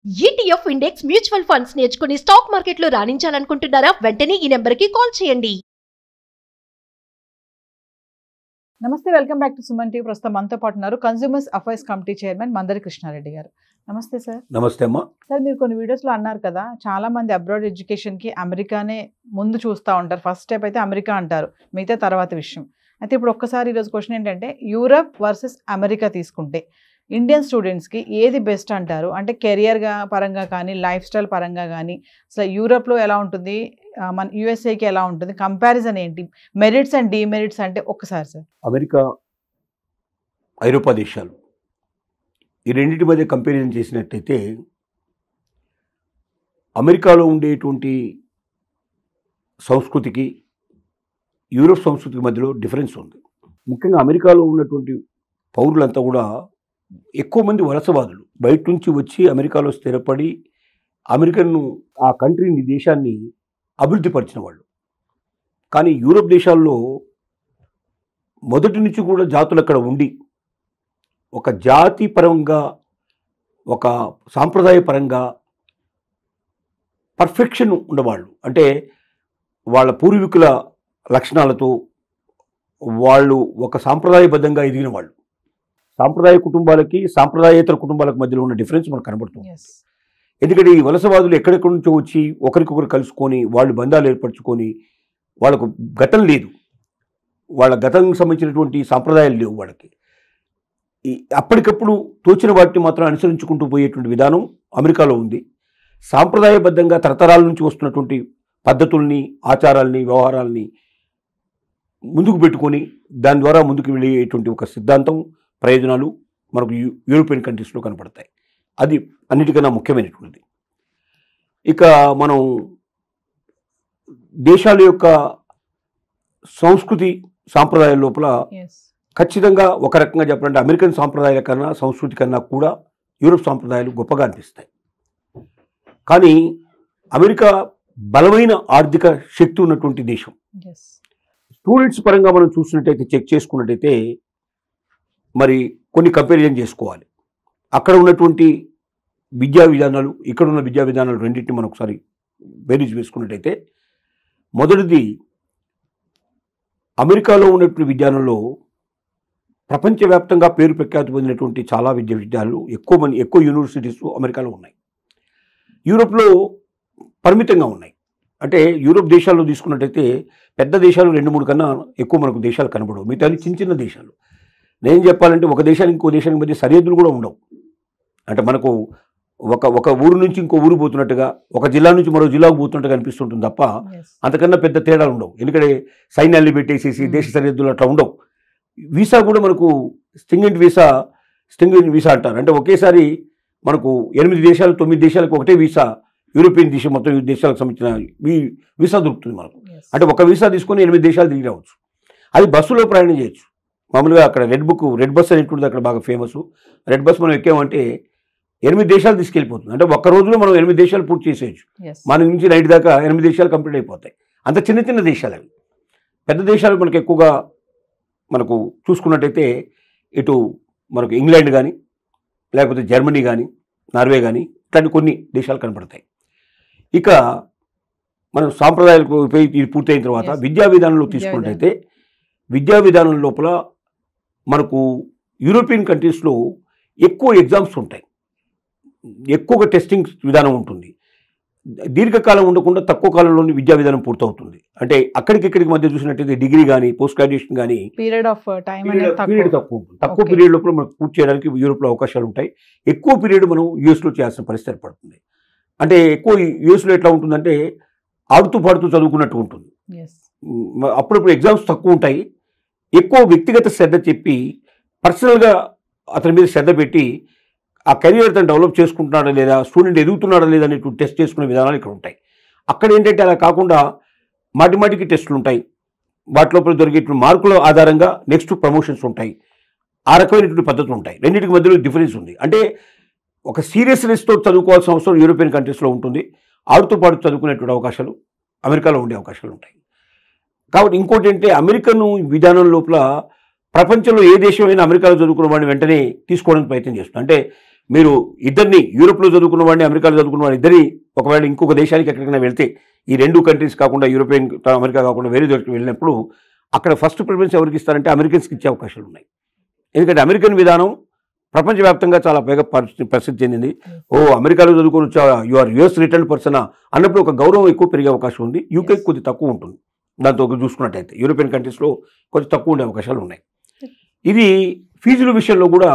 ETF index mutual funds నేర్చుకుని stock మార్కెట్లో రాణించాలనుకుంటున్నారా? వెంటనే ఈ నెంబర్కి కాల్ చేయండి. నమస్తే, welcome back to Suman TV. ప్రస్తుతం మనతో పాటు ఉన్నారు consumers affairs committee chairman Mandari Krishna Reddy గారు. నమస్తే సార్. నమస్తే అమ్మా. సార్, మీరు కొన్ని వీడియోస్లో అన్నారు కదా, చాలా మంది అబ్రాడ్ ఎడ్యుకేషన్కి అమెరికానే ముందు చూస్తూ ఉంటారు. ఫస్ట్ స్టెప్ అయితే అమెరికా అంటారు, మిగతా తర్వాత విషయం. అయితే ఇప్పుడు ఒక్కసారి ఈరోజు క్వశ్చన్ ఏంటంటే, యూరప్ వర్సెస్ అమెరికా తీసుకుంటే ఇండియన్ స్టూడెంట్స్కి ఏది బెస్ట్ అంటారు? అంటే కెరియర్గా పరంగా కానీ, లైఫ్ స్టైల్ పరంగా కానీ, అసలు యూరప్లో ఎలా ఉంటుంది, మన యూఎస్ఏకి ఎలా ఉంటుంది, కంపారిజన్ ఏంటి, మెరిట్స్ అండ్ డిమెరిట్స్ అంటే ఒక్కసారి సార్. అమెరికా, ఐరోపా దేశాలు ఈ రెండింటి మధ్య కంపారిజన్ చేసినట్టయితే అమెరికాలో ఉండేటువంటి సంస్కృతికి యూరోప్ సంస్కృతికి మధ్యలో డిఫరెన్స్ ఉంది. ముఖ్యంగా అమెరికాలో ఉన్నటువంటి పౌరులంతా కూడా ఎక్కువ మంది వలసవాదులు, బయట నుంచి వచ్చి అమెరికాలో స్థిరపడి అమెరికన్ ఆ కంట్రీని, దేశాన్ని అభివృద్ధి పరిచిన వాళ్ళు. కానీ యూరోప్ దేశాల్లో మొదటి నుంచి కూడా జాతులు అక్కడ ఉండి ఒక జాతి పరంగా, ఒక సాంప్రదాయ పరంగా పర్ఫెక్షన్ ఉన్నవాళ్ళు, అంటే వాళ్ళ పూర్వీకుల లక్షణాలతో వాళ్ళు ఒక సాంప్రదాయబద్ధంగా ఎదిగిన వాళ్ళు. సాంప్రదాయ కుటుంబాలకి, సాంప్రదాయేతర కుటుంబాలకు మధ్యలో ఉన్న డిఫరెన్స్ మనకు కనబడుతుంది. ఎందుకంటే ఈ వలసవాదులు ఎక్కడెక్కడి నుంచో వచ్చి ఒకరికొకరు కలుసుకొని వాళ్ళు బంధాలు ఏర్పరచుకొని వాళ్ళకు గతం లేదు, వాళ్ళ గతానికి సంబంధించినటువంటి సాంప్రదాయాలు లేవు వాళ్ళకి. ఈ అప్పటికప్పుడు తోచిన వాటిని మాత్రం అనుసరించుకుంటూ పోయేటువంటి విధానం అమెరికాలో ఉంది. సాంప్రదాయబద్ధంగా తరతరాల నుంచి వస్తున్నటువంటి పద్ధతుల్ని, ఆచారాలని, వ్యవహారాలని ముందుకు పెట్టుకొని దాని ద్వారా ముందుకు వెళ్ళేటువంటి ఒక సిద్ధాంతం, ప్రయోజనాలు మనకు యూరోపియన్ కంట్రీస్లో కనపడతాయి. అది అన్నిటికన్నా ముఖ్యమైనటువంటిది. ఇక మనం దేశాల యొక్క సంస్కృతి సాంప్రదాయాల లోపల ఖచ్చితంగా ఒక రకంగా చెప్పాలంటే అమెరికన్ సాంప్రదాయాల కన్నా, సంస్కృతి కన్నా కూడా యూరోప్ సాంప్రదాయాలు గొప్పగా అనిపిస్తాయి. కానీ అమెరికా బలమైన ఆర్థిక శక్తి ఉన్నటువంటి దేశం. స్టూడెంట్స్ పరంగా మనం చూసినట్టయితే, చెక్ చేసుకున్నట్టయితే మరి కొన్ని కంపారిజన్ చేసుకోవాలి. అక్కడ ఉన్నటువంటి విద్యా విధానాలు, ఇక్కడ ఉన్న విద్యా విధానాలు రెండింటిని మనం ఒకసారి బేరీజ్ వేసుకున్నట్టయితే, మొదటిది అమెరికాలో ఉన్నటువంటి విద్యాలయంలో ప్రపంచవ్యాప్తంగా పేరు ప్రఖ్యాతి పొందినటువంటి చాలా విద్యాలయాలు, ఎక్కువ యూనివర్సిటీస్ అమెరికాలో ఉన్నాయి. యూరోప్లో పరిమితంగా ఉన్నాయి. అంటే యూరోప్ దేశాల్లో తీసుకున్నట్టయితే పెద్ద దేశాలు 2-3 కన్నా ఎక్కువ మనకు దేశాలు కనబడవు. మిగతా చిన్న చిన్న దేశాలు. నేను చెప్పాలంటే ఒక దేశానికి ఇంకో దేశానికి మధ్య సరిహద్దులు కూడా ఉండవు. అంటే మనకు ఒక ఊరు నుంచి ఇంకో ఊరు పోతున్నట్టుగా, ఒక జిల్లా నుంచి మరో జిల్లాకు పోతున్నట్టుగా అనిపిస్తుంటుంది తప్ప అంతకన్నా పెద్ద తేడాలు ఉండవు. ఎందుకంటే సైన్యాన్ని పెట్టేసేసి దేశ సరిహద్దులు అట్లా ఉండవు. వీసా కూడా మనకు స్టింగెంట్ వీసా అంటారు. అంటే ఒకేసారి మనకు 8 దేశాలు 9 దేశాలకు ఒకటే వీసా, యూరోపియన్ దేశం మొత్తం దేశాలకు సంబంధించిన వీసా దొరుకుతుంది మనకు. అంటే ఒక వీసా తీసుకొని 8 దేశాలు తిరిగి రావచ్చు. అది బస్సులో ప్రయాణం చేయొచ్చు. మామూలుగా అక్కడ రెడ్ బస్ అనేటువంటిది అక్కడ బాగా ఫేమస్. రెడ్ బస్ మనం ఎక్కామంటే 8 దేశాలు తీసుకెళ్ళిపోతుంది. అంటే ఒక్క రోజులో మనం 8 దేశాలు పూర్తి చేసేయచ్చు. మన నుంచి నైట్ దాకా 8 దేశాలు కంప్లీట్ అయిపోతాయి. అంత చిన్న చిన్న దేశాలు అవి. పెద్ద దేశాలు మనకు ఎక్కువగా మనకు చూసుకున్నట్టయితే ఇటు మనకు ఇంగ్లాండ్ కానీ, లేకపోతే జర్మనీ కానీ, నార్వే కానీ, ఇట్లాంటి కొన్ని దేశాలు కనపడతాయి. ఇక మనం సాంప్రదాయాలకు ఇది పూర్తయిన తర్వాత విద్యా విధానంలో తీసుకున్నట్టయితే, విద్యా విధానం లోపల మనకు యూరోపియన్ కంట్రీస్లో ఎక్కువ ఎగ్జామ్స్ ఉంటాయి, ఎక్కువగా టెస్టింగ్ విధానం ఉంటుంది. దీర్ఘకాలం ఉండకుండా తక్కువ కాలంలోని విద్యా విధానం పూర్తవుతుంది. అంటే అక్కడికి మధ్య చూసినట్టయితే డిగ్రీ కానీ, పోస్ట్ గ్రాడ్యుయేషన్ కానీ పీరియడ్ తక్కువ ఉంటుంది. తక్కువ పీరియడ్ లోపల మనకు పూర్తి చేయడానికి యూరోప్లో అవకాశాలు ఉంటాయి. ఎక్కువ పీరియడ్ మనం యూఎస్లో చేయాల్సిన పరిస్థితి ఏర్పడుతుంది. అంటే ఎక్కువ యూఎస్లో ఎట్లా ఉంటుందంటే ఆడుతూ పాడుతూ చదువుకున్నట్టు ఉంటుంది. అప్పుడప్పుడు ఎగ్జామ్స్ తక్కువ ఉంటాయి. ఎక్కువ వ్యక్తిగత శ్రద్ధ చెప్పి, పర్సనల్గా అతని మీద శ్రద్ధ పెట్టి ఆ కెరియర్ తను డెవలప్ చేసుకుంటున్నాడా లేదా, స్టూడెంట్ ఎదుగుతున్నాడా లేదా అనేటువంటి టెస్ట్ చేసుకునే విధానాలు ఇక్కడ ఉంటాయి. అక్కడ ఏంటంటే అలా కాకుండా మాటిమాటికి టెస్టులు ఉంటాయి. వాటి లోపల దొరికేటువంటి మార్కుల ఆధారంగా నెక్స్ట్ ప్రమోషన్స్ ఉంటాయి. ఆ రకమైనటువంటి పద్ధతులు ఉంటాయి. రెండింటికి మధ్యలో డిఫరెన్స్ ఉంది. అంటే ఒక సీరియస్నెస్తో చదువుకోవాల్సిన అవసరం యూరోపియన్ కంట్రీస్లో ఉంటుంది. ఆడుతూ పాటు చదువుకునేటువంటి అవకాశాలు అమెరికాలో ఉండే అవకాశాలు ఉంటాయి. కాబట్టి ఇంకోటి ఏంటంటే అమెరికన్ విధానం లోపల ప్రపంచంలో ఏ దేశమైనా అమెరికాలో చదువుకున్న వాడిని వెంటనే తీసుకోవడానికి ప్రయత్నం చేస్తుంది. అంటే మీరు ఇద్దరిని యూరోప్లో చదువుకున్న వాడిని అమెరికాలో చదువుకున్న వాడిని ఇద్దరిని ఒకవేళ ఇంకొక దేశానికి ఎక్కడికైనా వెళ్తే ఈ 2 కంట్రీస్ కాకుండా యూరోపియన్ అమెరికా కాకుండా వేరే దేశానికి వెళ్ళినప్పుడు అక్కడ ఫస్ట్ ప్రిఫరెన్స్ ఎవరికి ఇస్తారంటే అమెరికన్స్కి ఇచ్చే అవకాశాలు ఉన్నాయి. ఎందుకంటే అమెరికన్ విధానం ప్రపంచవ్యాప్తంగా చాలా వేగ ప్రసిద్ధి చెందింది. అమెరికాలో చదువుకొని వచ్చా యూఆర్ యుఎస్ రిటర్న్ పర్సనా అన్నప్పుడు ఒక గౌరవం ఎక్కువ పెరిగే అవకాశం ఉంది. యూకే కొద్ది తక్కువ ఉంటుంది దాంతో చూసుకున్నట్టయితే. యూరోపియన్ కంట్రీస్లో కొంచెం తక్కువ ఉండే అవకాశాలు ఉన్నాయి. ఇది ఫీజుల విషయంలో కూడా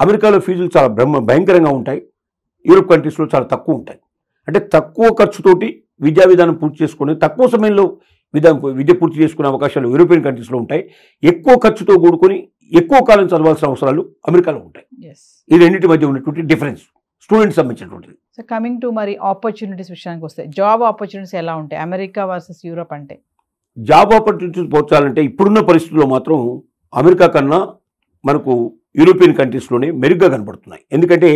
అమెరికాలో ఫీజులు చాలా భయంకరంగా ఉంటాయి, యూరోప్ కంట్రీస్లో చాలా తక్కువ ఉంటాయి. అంటే తక్కువ ఖర్చుతోటి విద్యా విధానం పూర్తి చేసుకుని తక్కువ సమయంలో విద్య పూర్తి చేసుకునే అవకాశాలు యూరోపియన్ కంట్రీస్లో ఉంటాయి. ఎక్కువ ఖర్చుతో కూడుకొని ఎక్కువ కాలం చదవాల్సిన అవసరాలు అమెరికాలో ఉంటాయి. ఈ రెండింటి మధ్య ఉన్నటువంటి డిఫరెన్స్ స్టూడెంట్స్ సంబంధించినటువంటిది. సో కమింగ్ టు మరి ఆపర్చునిటీస్ విషయానికి వస్తే జాబ్ ఆపర్చునిటీస్ ఎలా ఉంటాయి అమెరికా వర్సెస్ యూరోప్ అంటే? జాబ్ ఆపర్చునిటీస్ పోర్చాలంటే ఇప్పుడున్న పరిస్థితుల్లో మాత్రం అమెరికా కన్నా మనకు యూరోపియన్ కంట్రీస్లోనే మెరుగ్గా కనబడుతున్నాయి. ఎందుకంటే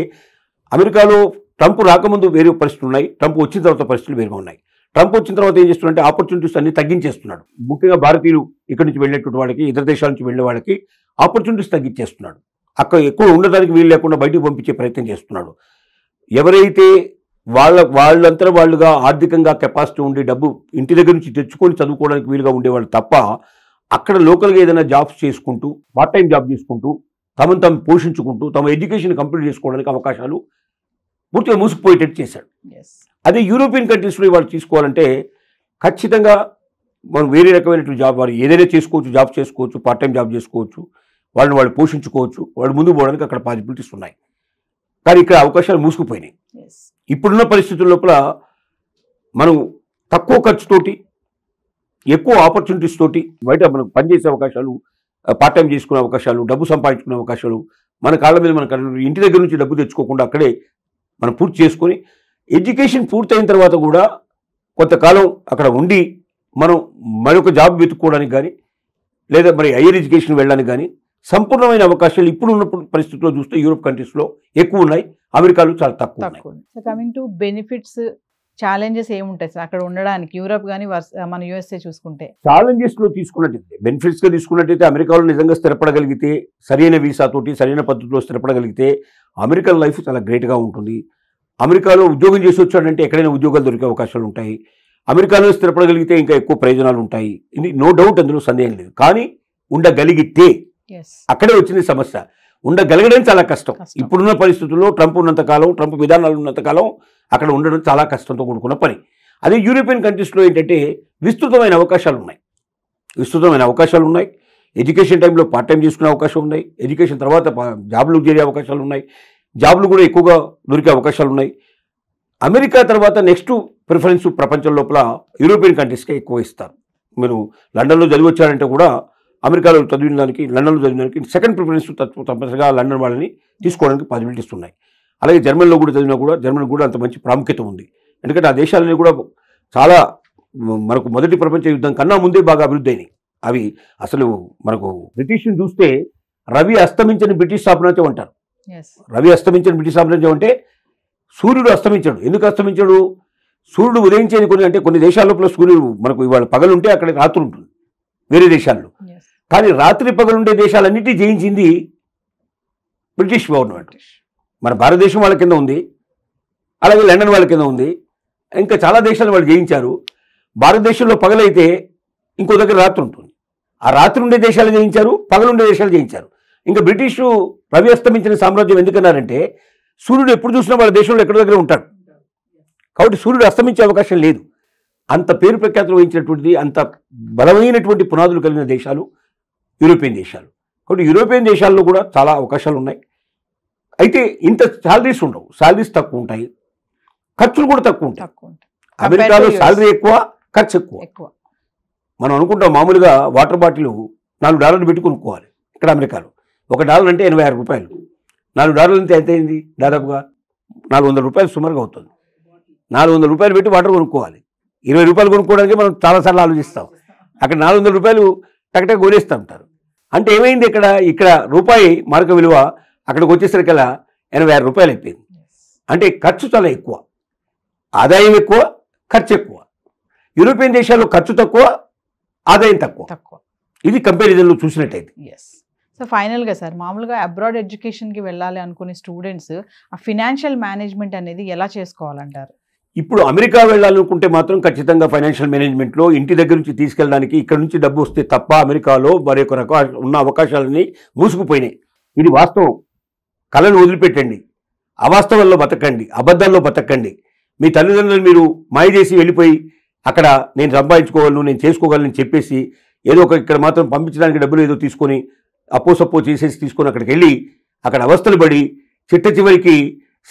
అమెరికాలో ట్రంప్ రాకముందు వేరే పరిస్థితులు ఉన్నాయి, ట్రంప్ వచ్చిన తర్వాత పరిస్థితులు వేరుగా ఉన్నాయి. ట్రంప్ వచ్చిన తర్వాత ఏం చేస్తున్నాడంటే ఆపర్చునిటీస్ అన్ని తగ్గించేస్తున్నాడు. ముఖ్యంగా భారతీయులు ఇక్కడి నుంచి వెళ్ళేటువంటి వాళ్ళకి, ఇతర దేశాల నుంచి వెళ్ళే వాళ్ళకి ఆపర్చునిటీస్ తగ్గించేస్తున్నాడు. అక్కడ ఎక్కువ ఉండడానికి వీలు లేకుండా బయటకు పంపించే ప్రయత్నం చేస్తున్నాడు. ఎవరైతే వాళ్ళంతా వాళ్ళుగా ఆర్థికంగా కెపాసిటీ ఉండి డబ్బు ఇంటి దగ్గర నుంచి తెచ్చుకొని చదువుకోవడానికి వీలుగా ఉండేవాళ్ళు తప్ప అక్కడ లోకల్గా ఏదైనా జాబ్స్ చేసుకుంటూ పార్ట్ టైం జాబ్ చేసుకుంటూ తమను తాము పోషించుకుంటూ తమ ఎడ్యుకేషన్ కంప్లీట్ చేసుకోవడానికి అవకాశాలు పూర్తిగా మూసుకుపోయేటట్టు చేశాడు. అదే యూరోపియన్ కంట్రీస్లో వాళ్ళు తీసుకోవాలంటే ఖచ్చితంగా మనం వేరే రకమైనటువంటి జాబ్ వారు ఏదైనా చేసుకోవచ్చు, జాబ్ చేసుకోవచ్చు, పార్ట్ టైం జాబ్ చేసుకోవచ్చు, వాళ్ళని వాళ్ళు పోషించుకోవచ్చు, వాళ్ళు ముందుకు పోవడానికి అక్కడ పాసిబిలిటీస్ ఉన్నాయి. కానీ ఇక్కడ అవకాశాలు మూసుకుపోయినాయి. ఇప్పుడున్న పరిస్థితుల లోపల మనం తక్కువ ఖర్చుతోటి ఎక్కువ ఆపర్చునిటీస్ తోటి బయట మనం పనిచేసే అవకాశాలు, పార్ట్ టైం చేసుకునే అవకాశాలు, డబ్బు సంపాదించుకునే అవకాశాలు, మన కాళ్ళ మీద మన ఇంటి దగ్గర నుంచి డబ్బు తెచ్చుకోకుండా అక్కడే మనం పూర్తి చేసుకొని ఎడ్యుకేషన్ పూర్తయిన తర్వాత కూడా కొంతకాలం అక్కడ ఉండి మనం మరొక జాబ్ వెతుక్కోవడానికి కానీ లేదా మరి హైయర్ ఎడ్యుకేషన్ వెళ్ళడానికి కానీ సంపూర్ణమైన అవకాశాలు ఇప్పుడు ఉన్న పరిస్థితుల్లో చూస్తే యూరోప్ కంట్రీస్లో ఎక్కువ ఉన్నాయి, అమెరికాలో చాలా తక్కువ ఉన్నాయి. So coming to benefits, challenges ఏముంటాయి సార్ అక్కడ ఉండడానికి యూరోప్ కానీ మన యూఎస్ఏ చూసుకుంటే? ఛాలెంజెస్లో తీసుకున్నట్టయితే బెనిఫిట్స్గా తీసుకున్నట్టయితే అమెరికాలో నిజంగా స్థిరపడగలిగితే, సరైన వీసాతోటి సరైన పద్ధతిలో స్థిరపడగలిగితే అమెరికన్ లైఫ్ చాలా గ్రేట్గా ఉంటుంది. అమెరికాలో ఉద్యోగం చేసి వచ్చాడంటే ఎక్కడైనా ఉద్యోగాలు దొరికే అవకాశాలు ఉంటాయి. అమెరికాలో స్థిరపడగలిగితే ఇంకా ఎక్కువ ప్రయోజనాలు ఉంటాయి. ఇది నో డౌట్, అందులో సందేహం లేదు. కానీ ఉండగలిగితే అక్కడే వచ్చింది సమస్య. ఉండగలగడం చాలా కష్టం. ఇప్పుడున్న పరిస్థితుల్లో ట్రంప్ ఉన్నంతకాలం, ట్రంప్ విధానాలు ఉన్నంతకాలం అక్కడ ఉండడం చాలా కష్టంతో కూడుకున్న పని. అదే యూరోపియన్ కంట్రీస్లో ఏంటంటే విస్తృతమైన అవకాశాలు ఉన్నాయి. ఎడ్యుకేషన్ టైంలో పార్ట్ టైం చేసుకునే అవకాశం ఉన్నాయి. ఎడ్యుకేషన్ తర్వాత జాబ్లు చేరే అవకాశాలు ఉన్నాయి. జాబ్లు కూడా ఎక్కువగా దొరికే అవకాశాలు ఉన్నాయి. అమెరికా తర్వాత నెక్స్ట్ ప్రిఫరెన్స్ ప్రపంచం లోపల యూరోపియన్ కంట్రీస్కే ఎక్కువ ఇస్తారు. మీరు లండన్లో చదివి వచ్చారంటే కూడా అమెరికాలో లండన్లో చదివినానికి సెకండ్ ప్రిఫరెన్స్ తప్పనిసరిగా లండన్ వాళ్ళని తీసుకోవడానికి పాసిబిలిటీస్ ఉన్నాయి. అలాగే జర్మనీలో కూడా చదివినా కూడా జర్మనీ కూడా అంత మంచి ప్రాముఖ్యత ఉంది. ఎందుకంటే ఆ దేశాలని కూడా చాలా మనకు మొదటి ప్రపంచ యుద్ధం కన్నా ముందే బాగా అభివృద్ధి అయినాయి. అవి అసలు మనకు బ్రిటిష్ని చూస్తే రవి అస్తమించని బ్రిటిష్ సామ్రాజ్యం అంటారు. రవి అస్తమించని బ్రిటిష్ సామ్రాజ్యం అంటే సూర్యుడు అస్తమించాడు. ఎందుకు అస్తమించాడు? సూర్యుడు ఉదయించేది కొన్ని దేశాల లోపల సూర్యుడు మనకు ఇవాళ పగలుంటే అక్కడ రాత్రి ఉంటుంది వేరే దేశాల్లో. కానీ రాత్రి పగలుండే దేశాలన్నిటి జయించింది బ్రిటిష్ గవర్నమెంట్. మన భారతదేశం వాళ్ళ కింద ఉంది, అలాగే లండన్ వాళ్ళ కింద ఉంది, ఇంకా చాలా దేశాలు వాళ్ళు జయించారు. భారతదేశంలో పగలైతే ఇంకో దగ్గర రాత్రి ఉంటుంది. ఆ రాత్రి ఉండే దేశాలు జయించారు, పగలుండే దేశాలు జయించారు. ఇంకా బ్రిటిష్ రవి అస్తమించిన సామ్రాజ్యం ఎందుకన్నారంటే సూర్యుడు ఎప్పుడు చూసినా వాళ్ళ దేశంలో ఎక్కడి దగ్గర ఉంటాడు కాబట్టి సూర్యుడు అస్తమించే అవకాశం లేదు. అంత పేరు ప్రఖ్యాతులు వహించినటువంటిది, అంత బలమైనటువంటి పునాదులు కలిగిన దేశాలు యూరోపియన్ దేశాలు. కాబట్టి యూరోపియన్ దేశాల్లో కూడా చాలా అవకాశాలు ఉన్నాయి. అయితే ఇంత శాలరీస్ ఉండవు, శాలరీస్ తక్కువ ఉంటాయి, ఖర్చులు కూడా తక్కువ ఉంటాయి. అమెరికాలో శాలరీ ఎక్కువ, ఖర్చు ఎక్కువ. మనం అనుకుంటాం మామూలుగా వాటర్ బాటిల్ $4 పెట్టి కొనుక్కోవాలి. ఇక్కడ అమెరికాలో $1 అంటే $86. $4 అంటే ఎంత అయింది? దాదాపుగా $400 సుమారుగా అవుతుంది. $400 పెట్టి వాటర్ కొనుక్కోవాలి. $20 కొనుక్కోవడానికి మనం చాలాసార్లు ఆలోచిస్తాం. అక్కడ $400 టకటక కొనేస్తూ ఉంటారు. అంటే ఏమైంది? ఇక్కడ రూపాయి మార్క విలువ అక్కడికి వచ్చేసరికల్లా $86 అయిపోయింది. అంటే ఖర్చు చాలా ఎక్కువ, ఆదాయం ఎక్కువ, ఖర్చు ఎక్కువ. యూరోపియన్ దేశాల్లో ఖర్చు తక్కువ, ఆదాయం తక్కువ. ఇది కంపారిజన్లో చూసినట్టయితే. సో సో ఫైనల్గా సార్, మామూలుగా అబ్రాడ్ ఎడ్యుకేషన్కి వెళ్ళాలి అనుకునే స్టూడెంట్స్ ఆ ఫినాన్షియల్ మేనేజ్మెంట్ అనేది ఎలా చేసుకోవాలంటారు? ఇప్పుడు అమెరికా వెళ్ళాలనుకుంటే మాత్రం ఖచ్చితంగా ఫైనాన్షియల్ మేనేజ్మెంట్లో ఇంటి దగ్గర నుంచి తీసుకెళ్ళడానికి ఇక్కడ నుంచి డబ్బు వస్తే తప్ప అమెరికాలో మరొక రకం ఉన్న అవకాశాలన్నీ మూసుకుపోయినాయి. ఇది వాస్తవం. కళను వదిలిపెట్టండి, అవాస్తవంలో బతకండి, అబద్ధాల్లో బతకండి. మీ తల్లిదండ్రులు మీరు మాయ చేసి వెళ్ళిపోయి అక్కడ నేను సంపాదించుకోగలను, నేను చేసుకోగలను చెప్పేసి ఏదో ఒక ఇక్కడ మాత్రం పంపించడానికి డబ్బులు ఏదో తీసుకొని అప్పో చేసేసి తీసుకొని అక్కడికి వెళ్ళి అక్కడ అవస్థలు పడి చిట్ట చివరికి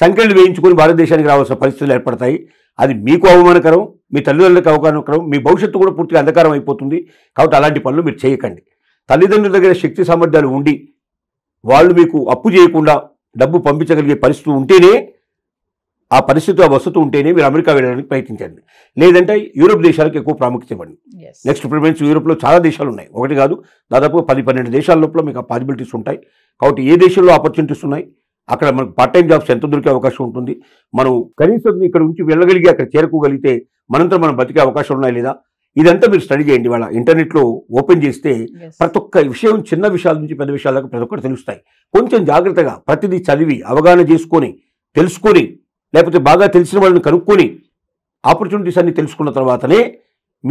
సంఖ్యలు వేయించుకొని భారతదేశానికి రావాల్సిన పరిస్థితులు ఏర్పడతాయి. అది మీకు అవమానకరం, మీ తల్లిదండ్రులకు అవమానకరం, మీ భవిష్యత్తు కూడా పూర్తిగా అంధకారం అయిపోతుంది. కాబట్టి అలాంటి పనులు మీరు చేయకండి. తల్లిదండ్రుల దగ్గర శక్తి సామర్థ్యాలు ఉండి వాళ్ళు మీకు అప్పు చేయకుండా డబ్బు పంపించగలిగే పరిస్థితి ఉంటేనే, ఆ పరిస్థితి ఆ వసతి ఉంటేనే మీరు అమెరికా వెళ్ళడానికి ప్రయత్నించండి. లేదంటే యూరోప్ దేశాలకు ఎక్కువ ప్రాముఖ్యత ఇవ్వండి. నెక్స్ట్ ప్రిఫరెన్స్ యూరోప్లో చాలా దేశాలు ఉన్నాయి, ఒకటి కాదు, దాదాపు 10-12 దేశాల లోపల మీకు ఆ పాసిబిలిటీస్ ఉంటాయి. కాబట్టి ఏ దేశంలో ఆపర్చునిటీస్ ఉన్నాయి, అక్కడ మనకు పార్ట్ టైం జాబ్స్ ఎంత దొరికే అవకాశం ఉంటుంది, మనం కనీసం ఇక్కడ నుంచి వెళ్ళగలిగి అక్కడ చేరుకోగలిగితే మనంతా మనం బతికే అవకాశం ఉన్నాయి లేదా, ఇదంతా మీరు స్టడీ చేయండి. వాళ్ళ ఇంటర్నెట్లో ఓపెన్ చేస్తే ప్రతి ఒక్క విషయం, చిన్న విషయాల నుంచి పెద్ద విషయాల దాకా ప్రతి ఒక్కటి తెలుస్తాయి. కొంచెం జాగ్రత్తగా ప్రతిదీ చదివి అవగాహన చేసుకొని తెలుసుకొని, లేకపోతే బాగా తెలిసిన వాళ్ళని కనుక్కొని ఆపర్చునిటీస్ అన్ని తెలుసుకున్న తర్వాతనే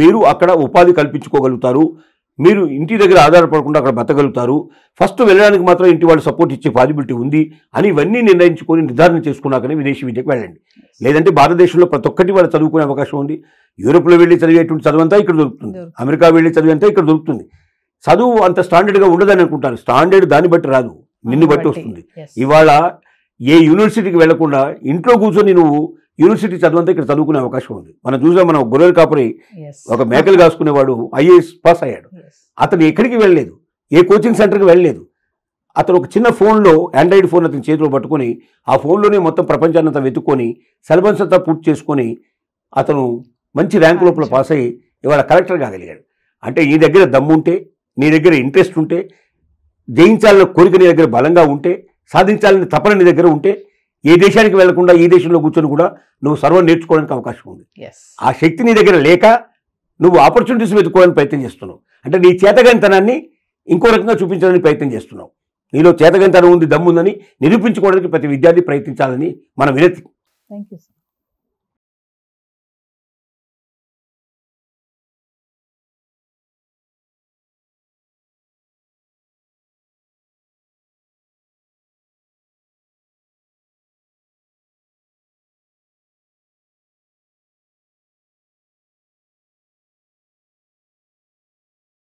మీరు అక్కడ ఉపాధి కల్పించుకోగలుగుతారు. మీరు ఇంటి దగ్గర ఆధారపడకుండా అక్కడ బతకగలుగుతారు. ఫస్ట్ వెళ్ళడానికి మాత్రం ఇంటి వాళ్ళు సపోర్ట్ ఇచ్చే పాసిబిలిటీ ఉంది అని ఇవన్నీ నిర్ణయించుకొని నిర్ధారణ చేసుకున్నాకనే విదేశీ విద్యకు వెళ్ళండి. లేదంటే భారతదేశంలో ప్రతి ఒక్కటి వాళ్ళు చదువుకునే అవకాశం ఉంది. యూరోప్లో వెళ్ళి చదివేటువంటి చదువంతా ఇక్కడ దొరుకుతుంది, అమెరికా వెళ్ళి చదివేంతా ఇక్కడ దొరుకుతుంది. చదువు అంత స్టాండర్డ్గా ఉండదని అనుకుంటారు. స్టాండర్డ్ దాన్ని బట్టి రాదు, నిన్ను బట్టి వస్తుంది. ఇవాళ ఏ యూనివర్సిటీకి వెళ్లకుండా ఇంట్లో కూర్చొని నువ్వు యూనివర్సిటీ చదువంతా ఇక్కడ చదువుకునే అవకాశం ఉంది. మనం చూసాం, మన గొర్రెల కాపురి ఒక మేకలు కాసుకునేవాడు IAS పాస్ అయ్యాడు. అతను ఎక్కడికి వెళ్ళలేదు, ఏ కోచింగ్ సెంటర్కి వెళ్ళలేదు. అతను ఒక చిన్న ఫోన్లో, ఆండ్రాయిడ్ ఫోన్ అతని చేతిలో పట్టుకొని ఆ ఫోన్లోనే మొత్తం ప్రపంచాన్ని అంతా వెతుక్కొని సిలబస్ అంతా పూర్తి చేసుకొని అతను మంచి ర్యాంక్ లోపల పాస్ అయ్యి ఇవాళ కలెక్టర్ కాగలిగాడు. అంటే నీ దగ్గర దమ్ముంటే, నీ దగ్గర ఇంట్రెస్ట్ ఉంటే, జయించాలన్న కోరిక నీ దగ్గర బలంగా ఉంటే, సాధించాలని తపన నీ దగ్గర ఉంటే, ఏ దేశానికి వెళ్లకుండా ఈ దేశంలో కూర్చొని కూడా నువ్వు సర్వం నేర్చుకోవడానికి అవకాశం ఉంది. ఆ శక్తి నీ దగ్గర లేక నువ్వు ఆపర్చునిటీస్ వెతుక్కోవడానికి ప్రయత్నం చేస్తున్నావు. అంటే నీ చేతగానితనాన్ని ఇంకో రకంగా చూపించడానికి ప్రయత్నం చేస్తున్నావు. నీలో చేతగానితనం ఉంది, దమ్ముందని నిరూపించుకోవడానికి ప్రతి విద్యార్థి ప్రయత్నించాలని మన వినతి. Thank you sir.